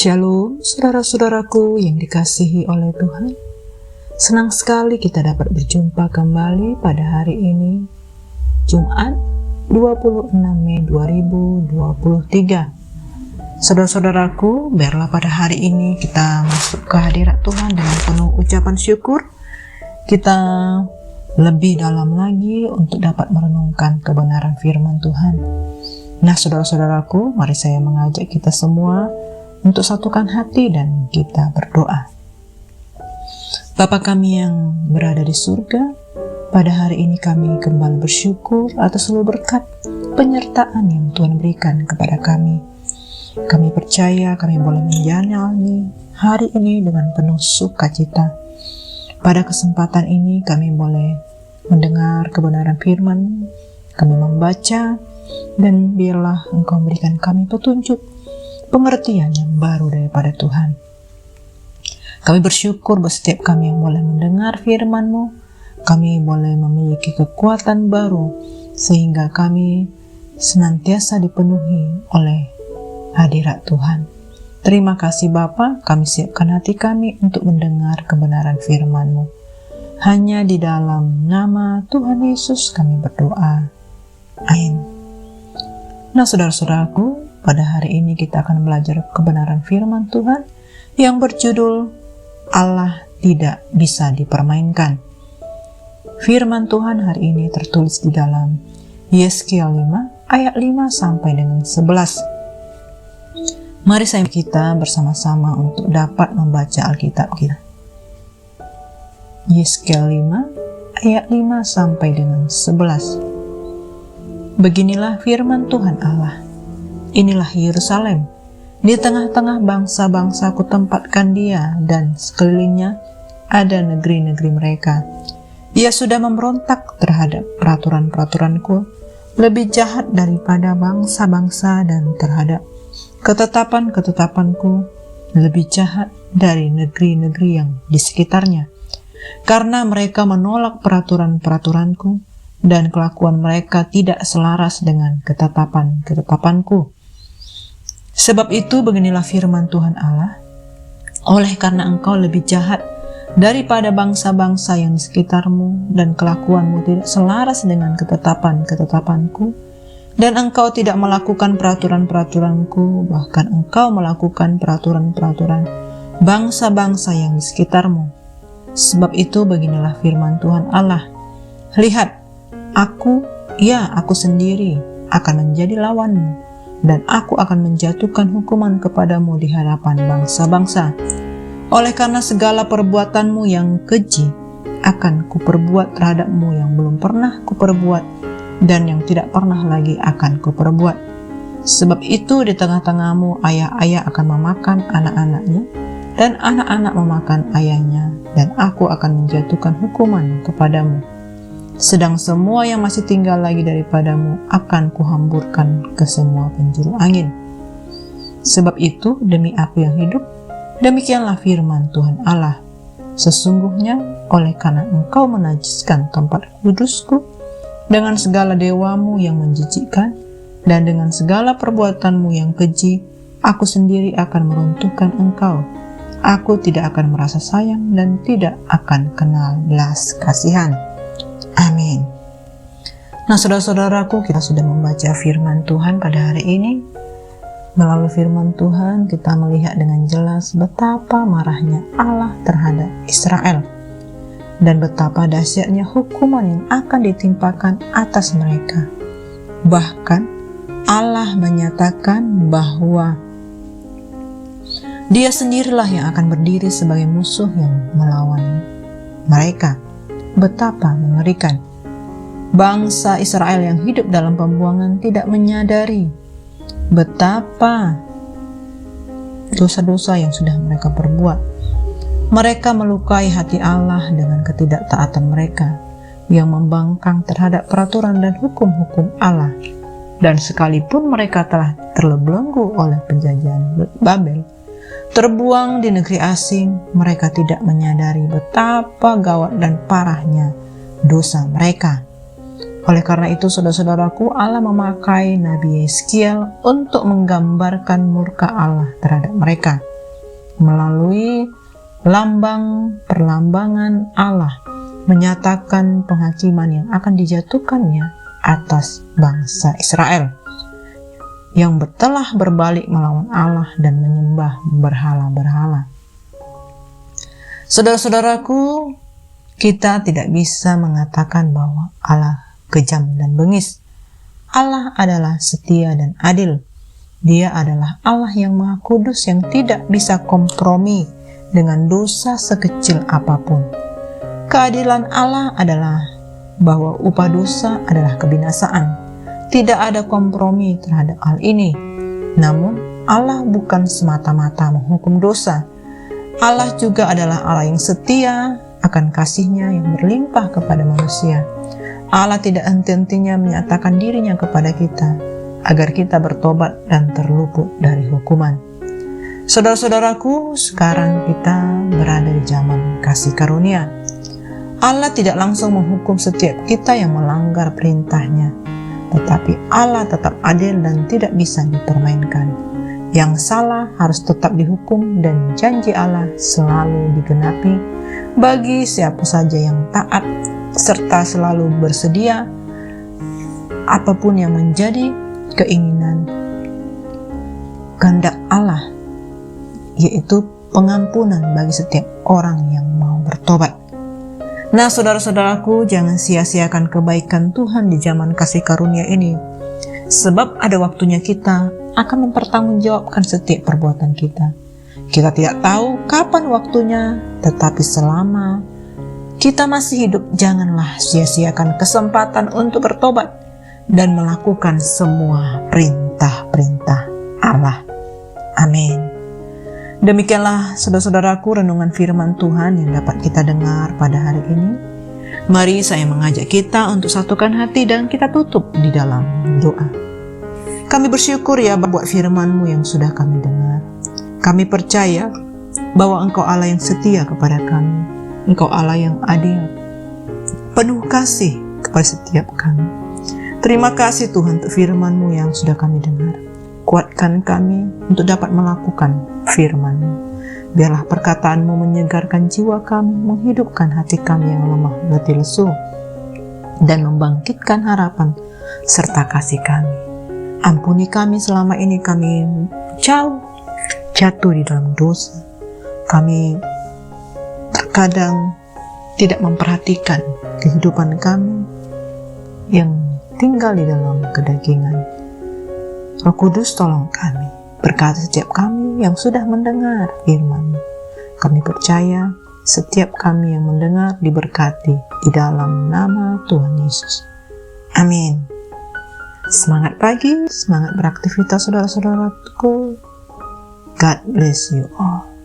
Shalom, saudara-saudaraku yang dikasihi oleh Tuhan. Senang sekali kita dapat berjumpa kembali pada hari ini, Jumat 26 Mei 2023. Saudara-saudaraku, biarlah pada hari ini kita masuk ke hadirat Tuhan dengan penuh ucapan syukur. Kita lebih dalam lagi untuk dapat merenungkan kebenaran firman Tuhan. Nah, saudara-saudaraku, mari saya mengajak kita semua untuk satukan hati dan kita berdoa. Bapa kami yang berada di surga, pada hari ini kami kembali bersyukur atas seluruh berkat penyertaan yang Tuhan berikan kepada kami. Kami percaya kami boleh menjalani hari ini dengan penuh sukacita. Pada kesempatan ini kami boleh mendengar kebenaran firman, kami membaca, dan biarlah Engkau berikan kami petunjuk, pengertian yang baru daripada Tuhan. Kami bersyukur bahwa setiap kami yang boleh mendengar firman-Mu, kami boleh memiliki kekuatan baru, sehingga kami senantiasa dipenuhi oleh hadirat Tuhan. Terima kasih Bapa, kami siapkan hati kami untuk mendengar kebenaran firman-Mu. Hanya di dalam nama Tuhan Yesus kami berdoa. Amin. Nah, saudara-saudaraku, pada hari ini kita akan belajar kebenaran firman Tuhan yang berjudul Allah tidak bisa dipermainkan. Firman Tuhan hari ini tertulis di dalam Yeskiel 5 ayat 5 sampai dengan 11. Mari kita bersama-sama untuk dapat membaca Alkitab kita. Yeskiel 5 ayat 5 sampai dengan 11. Beginilah firman Tuhan Allah. Inilah Yerusalem, di tengah-tengah bangsa-bangsa kutempatkan dia, dan sekelilingnya ada negeri-negeri mereka. Ia sudah memberontak terhadap peraturan-peraturanku, lebih jahat daripada bangsa-bangsa, dan terhadap ketetapan-ketetapanku, lebih jahat dari negeri-negeri yang di sekitarnya. Karena mereka menolak peraturan-peraturanku, dan kelakuan mereka tidak selaras dengan ketetapan-ketetapanku. Sebab itu beginilah firman Tuhan Allah, oleh karena engkau lebih jahat daripada bangsa-bangsa yang di sekitarmu, dan kelakuanmu tidak selaras dengan ketetapan-ketetapanku, dan engkau tidak melakukan peraturan-peraturanku, bahkan engkau melakukan peraturan-peraturan bangsa-bangsa yang di sekitarmu. Sebab itu beginilah firman Tuhan Allah, lihat, aku sendiri akan menjadi lawanmu, dan aku akan menjatuhkan hukuman kepadamu di hadapan bangsa-bangsa. Oleh karena segala perbuatanmu yang keji akan kuperbuat terhadapmu yang belum pernah kuperbuat, dan yang tidak pernah lagi akan kuperbuat. Sebab itu di tengah-tengahmu ayah-ayah akan memakan anak-anaknya, dan anak-anak memakan ayahnya, dan aku akan menjatuhkan hukuman kepadamu. Sedang semua yang masih tinggal lagi daripadamu akan kuhamburkan ke semua penjuru angin. Sebab itu demi aku yang hidup, demikianlah firman Tuhan Allah, sesungguhnya oleh karena engkau menajiskan tempat kudusku dengan segala dewamu yang menjijikkan, dan dengan segala perbuatanmu yang keji, aku sendiri akan meruntuhkan engkau. Aku tidak akan merasa sayang dan tidak akan kenal belas kasihan. Amin. Nah, saudara-saudaraku, kita sudah membaca firman Tuhan pada hari ini. Melalui firman Tuhan, kita melihat dengan jelas betapa marahnya Allah terhadap Israel, dan betapa dahsyatnya hukuman yang akan ditimpakan atas mereka. Bahkan, Allah menyatakan bahwa Dia sendirilah yang akan berdiri sebagai musuh yang melawan mereka. Betapa mengerikan. Bangsa Israel yang hidup dalam pembuangan tidak menyadari betapa dosa-dosa yang sudah mereka perbuat. Mereka melukai hati Allah dengan ketidaktaatan mereka yang membangkang terhadap peraturan dan hukum-hukum Allah. Dan sekalipun mereka telah terlebelenggu oleh penjajahan Babel, terbuang di negeri asing, mereka tidak menyadari betapa gawat dan parahnya dosa mereka. Oleh karena itu, saudara-saudaraku, Allah memakai Nabi Yeskiel untuk menggambarkan murka Allah terhadap mereka. melalui lambang perlambangan Allah menyatakan penghakiman yang akan dijatuhkannya atas bangsa Israel yang telah berbalik melawan Allah dan menyembah berhala-berhala. Saudara-saudaraku, kita tidak bisa mengatakan bahwa Allah kejam dan bengis. Allah adalah setia dan adil. Dia adalah Allah yang Maha Kudus yang tidak bisa kompromi dengan dosa sekecil apapun. Keadilan Allah adalah bahwa upah dosa adalah kebinasaan. Tidak ada kompromi terhadap hal ini. Namun, Allah bukan semata-mata menghukum dosa. Allah juga adalah Allah yang setia akan kasih-Nya yang berlimpah kepada manusia. Allah tidak henti-hentinya menyatakan dirinya kepada kita, agar kita bertobat dan terluput dari hukuman. Saudara-saudaraku, sekarang kita berada di zaman kasih karunia. Allah tidak langsung menghukum setiap kita yang melanggar perintah-Nya, tetapi Allah tetap adil dan tidak bisa dipermainkan. Yang salah harus tetap dihukum dan janji Allah selalu digenapi bagi siapa saja yang taat serta selalu bersedia apapun yang menjadi keinginan kehendak Allah, yaitu pengampunan bagi setiap orang yang mau bertobat. Nah, saudara-saudaraku, jangan sia-siakan kebaikan Tuhan di zaman kasih karunia ini, sebab ada waktunya kita akan mempertanggungjawabkan setiap perbuatan kita. Kita tidak tahu kapan waktunya, tetapi selama kita masih hidup, janganlah sia-siakan kesempatan untuk bertobat dan melakukan semua perintah-perintah Allah. Amin. Demikianlah saudara-saudaraku renungan firman Tuhan yang dapat kita dengar pada hari ini. Mari saya mengajak kita untuk satukan hati dan kita tutup di dalam doa. Kami bersyukur ya buat firman-Mu yang sudah kami dengar. Kami percaya bahwa Engkau Allah yang setia kepada kami. Engkau Allah yang adil, penuh kasih kepada setiap kami. Terima kasih Tuhan untuk firman-Mu yang sudah kami dengar. Kuatkan kami untuk dapat melakukan firman-Mu. Biarlah perkataan-Mu menyegarkan jiwa kami, menghidupkan hati kami yang lemah letih lesu, dan membangkitkan harapan serta kasih kami. Ampuni kami selama ini kami jatuh di dalam dosa. Kami terkadang tidak memperhatikan kehidupan kami yang tinggal di dalam kedagingan. Roh Kudus, tolong kami, berkati setiap kami yang sudah mendengar firman. Kami percaya setiap kami yang mendengar diberkati di dalam nama Tuhan Yesus. Amin. Semangat pagi, semangat beraktivitas saudara-saudaraku. God bless you all.